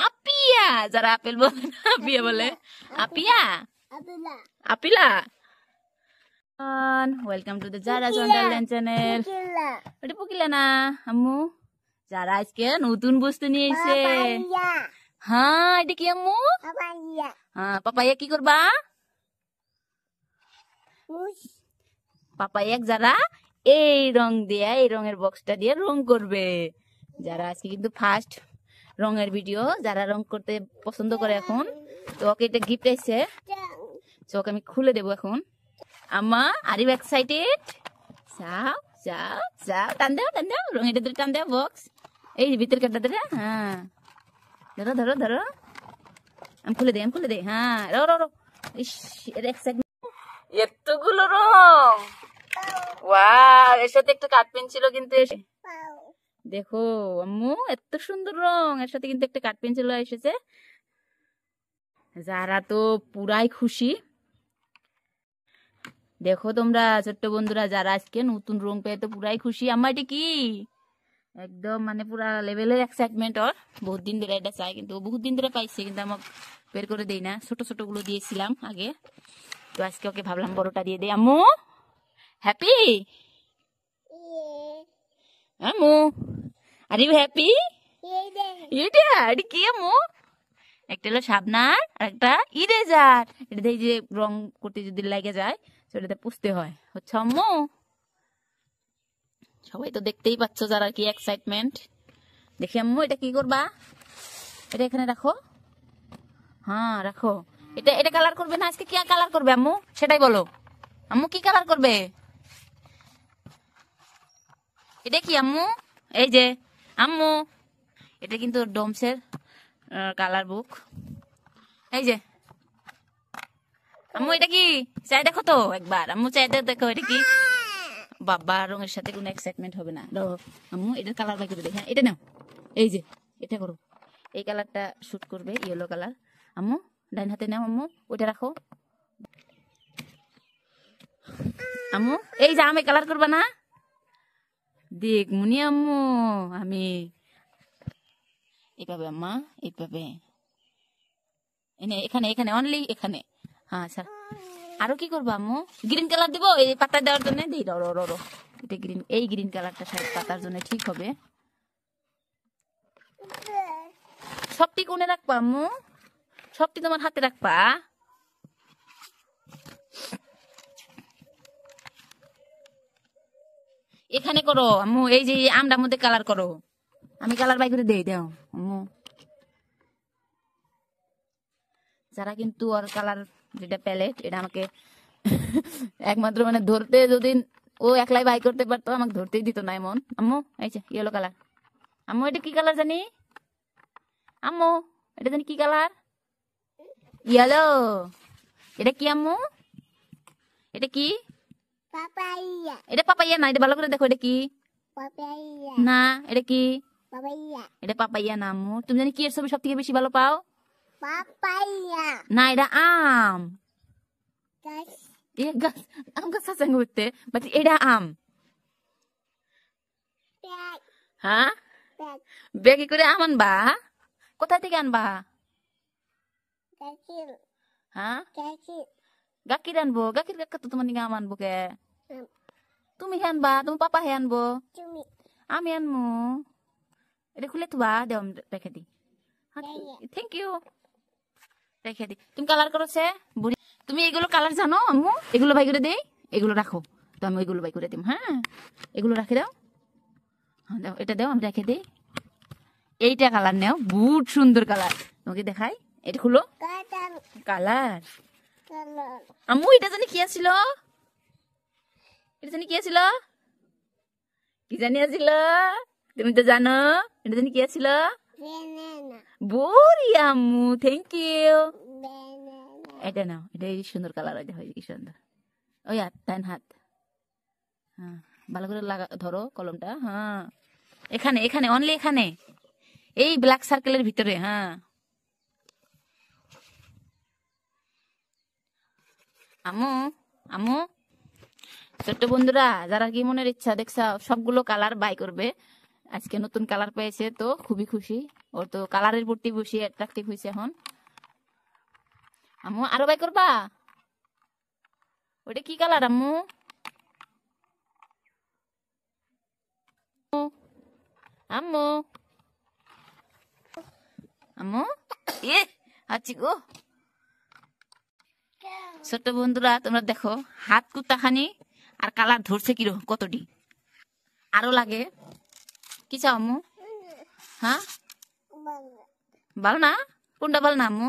আপিয়া, যারা আপেল বলে না আপিয়া বলে। আপিয়া, আপিলা। Welcome to the Zara's wonderland channel. ওটা পুকিলা না আম্মু, যারা আজকে নতুন বস্তু নিয়ে এসে। হ্যাঁ, এটা কি আম্মু? হ্যাঁ, পাপাইয়া কি করবা? পাপাইয়া যারা এই রং দিয়ে, এই রঙের বক্সটা দিয়ে রং করবে। যারা আজকে কিন্তু ফার্স্ট রঙের ভিডিও, যারা রং করতে পছন্দ করে এখন, তো ওকে এটা গিফট আইছে, তো ওকে আমি খুলে দেবো এখন। আম্মা, আর ইউ এক্সাইটেড? যাও যাও যাও, টান দাও টান দাও, রং এটা ধরে টান দাও বক্স, এই ভিতর কাটা ধরে। হ্যাঁ, ধরো ধরো ধরো, আমি খুলে দেই, আমি খুলে দেই। হ্যাঁ, রো রো রো, ইস, এর এক্সাইটমেন্ট। এতগুলো রং, ওয়াও, এর সাথে একটা কাঠ পেন্সিলও কিন্তু দেখো আম্মু, এত সুন্দর রং, এর সাথে কিন্তু একটা কাঠ পেন্সিলও এসেছে। যারা তো পুরাই খুশি। দেখো তোমরা ছোট্ট বন্ধুরা, যারা আজকে নতুন রং পেয়ে তো পুরাই খুশি। আম্মা এটা কি? একদম মানে পুরা লেভেলের এক্সাইটমেন্ট। ওর বহুত দিন ধরে এটা চাই, কিন্তু বহুত দিন ধরে পাইছে, কিন্তু আমাকে বের করে দেই না। ছোট ছোট গুলো দিয়েছিলাম আগে, তো আজকে ওকে ভাবলাম বড়টা দিয়ে দেই। আম্মু হ্যাপি? আম্মু, আর ইউ হ্যাপি? এটা এটা কি আম্মু? একটা হলো শার্পনার আর একটা ইরেজার। এটা দিয়ে যে রং করতে যদি লেগে যায় সেটাতে পুষতে হয়, হচ্ছে আম্মু। সবাই তো দেখতেই পাচ্ছ যারা কি এক্সাইটমেন্ট। দেখি আম্মু, এটা কি করবা? এটা এখানে রাখো। হ্যাঁ রাখো। এটা এটা কালার করবে না আজকে? কি কালার করবে আম্মু সেটাই বলো। আম্মু কি কালার করবে? এটা কি আম্মু? এই যে আম্মু, এটা কিন্তু ডোমসের কালার বুক। এই যে আম্মু, এটা কি? চাই দেখো তো একবার আম্মু, চাই দেখো এটা কি। বাবা, রঙের সাথে কোনো এক্সাইটমেন্ট হবে না। আম্মু, এটার কালার বাই করে দেখি। হ্যাঁ, এটা নাও, এই যে এটা করো, এই কালারটা শুট করবে, ইয়েলো কালার। আম্মু ডাইন হাতে নাও আম্মু, ওইটা রাখো। আম্মু, এই যে আমি কালার করবা না? দেখ মুনি আম্মু, আমি এইভাবে আম্মা, এইভাবে এখানে এখানে অনলি এখানে। হ্যাঁ স্যার, আরো কি করবো আম্মু? গ্রিন কালার দিব এই পাতা দেওয়ার জন্য। দিই রো রো রো, এটা গ্রিন, এই গ্রিন কালারটা শায়দ পাতার জন্য ঠিক হবে। সবটি কোণে রাখবা আম্মু, সবটি তোমার হাতে রাখবা। এখানে করো আম্মু, এই যে আমটার মধ্যে কালার করো। আমি কালার বাই করে দেই, দাও আম্মু। যারা কিন্তু ওর কালার যেটা প্যালেট, এটা আমাকে একমাত্র মানে ধরতে, যদি ও একলাই বাই করতে পারতো আমাকে ধরতেই দিত না এমন। আম্মু এই যে ইয়েলো কালার। আম্মু এটা কি কালার জানি? আম্মু এটা জানি কি কালার? ইয়েলো। এটা কি আম্মু? এটা কি? পাপাইয়া। এটা পাপাইয়া না, এটা ভালো করে দেখো, এটা কি? পাপাইয়া না, এটা কি? পাপাইয়া। এটা পাপাইয়া না আম্মু। তুমি জানি কি এর ছবি সব থেকে বেশি ভালো পাও? পাপাইয়া না, এটা আম। গাছ, আম গাছ আছে ঘুরতে, বাট এটা আম। হ্যাঁ, ব্যাগে করে আম আনবা? কোথা থেকে আনবা? হ্যাঁ, গাকির আনবো। গাকির কাকা তো তোমার নিকে আম আনবো কে? তুমি হে আনবা, তোমার পাপা হে আনবো, আমি আনবো। এটা খুলে থবা, দেও রেখে দি। থ্যাংক ইউ, রেখে দি। তুমি কালার করছে বুড়ি। তুমি এগুলো কালার জানো আম্মু? এগুলো বাই করে দেই, এগুলো রাখো, তো আমি ওইগুলো বাই করে দিম। হ্যাঁ, এগুলো রাখে দাও। হ্যাঁ দাও, এটা দাও, আমি রেখে দিই। এইটা কালার নেও, বহুত সুন্দর কালার, তোমাকে দেখাই। এটা খুলো, কালার। আম্মু এটা জানি কি আছিল? এটা জানি কি আছিল? কি জানি আছিল? তুমি তো জানো এটা জানি কি আছিল? বড়ি আম্মু, থ্যাংক ইউ। এটা নাও, এটা সুন্দর কালার, এটা হয় কি সুন্দর। ওই হাত, ডান হাত। হ্যাঁ, ভালো করে লাগা, ধরো কলমটা। হ্যাঁ, এখানে এখানে অনলি এখানে, এই ব্ল্যাক সার্কেলের ভিতরে। হ্যাঁ আম্মু, আম্মু ছোট্ট বন্ধুরা, যারা কি মনের ইচ্ছা দেখছা সবগুলো কালার বাই করবে, আজকে নতুন কালার পেয়েছে তো খুবই খুশি। ওর তো কালারের প্রতি বেশি অ্যাট্রাকটিভ হয়েছে এখন। আম্মু আরো বাই করবা? ওটা কি কালার আম্মু? আম্মু আম্মু এ আচ্ছি গো। ছোট্ট বন্ধুরা তোমরা দেখো হাত কুত্তাখানি আর কালার ধরছে কিরো কতটি আরো লাগে। কি চাও আম্মু? হ্যাঁ ভালো না? কোনটা ভালো না আম্মু?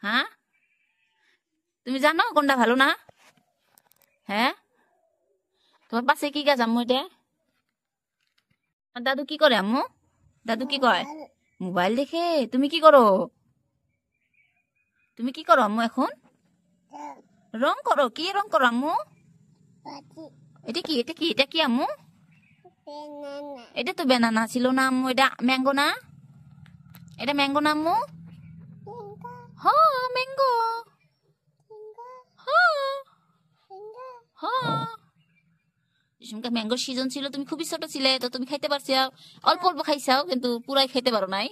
হ্যাঁ তুমি জানো কোনটা ভালো না? হ্যাঁ তোমার পাশে কি গাছ আম্মু এটা? দাদু কি করে আম্মু? দাদু কি কয়? মোবাইল দেখে। তুমি কি করো? তুমি কি করো আম্মু এখন? রং করো। কি রং করো আম্মু? এটা কি এটা কি এটা কি আম্মু? এটা তো বেনানা ছিল না আম্মু, এটা ম্যাঙ্গো না? এটা ম্যাঙ্গো না আম্মু? হ্যাঁ ম্যাঙ্গো। ম্যাঙ্গো সিজন ছিল, তুমি খুবই ছোট ছিলে তো তুমি খাইতে পারছিও, অল্প অল্প খাইছাও কিন্তু পুরাই খাইতে পারো নাই।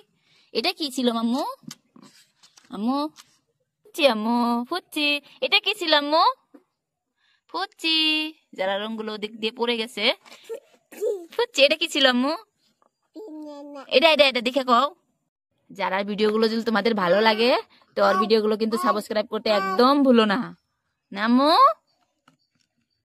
এটা কি ছিল আম্মু? আম্মু আম্মু ফুচ্ছি, এটা কি ছিল আম্মু? ফুচ্ছি, যারা রংগুলো দিক দিয়ে পড়ে গেছে। ফুচ্ছি এটা কি ছিল আম্মু? এটা এটা এটা দেখে কও। যারা ভিডিওগুলো যদি তোমাদের ভালো লাগে তো আর ভিডিওগুলো কিন্তু সাবস্ক্রাইব করতে একদম ভুলো না। আম্মু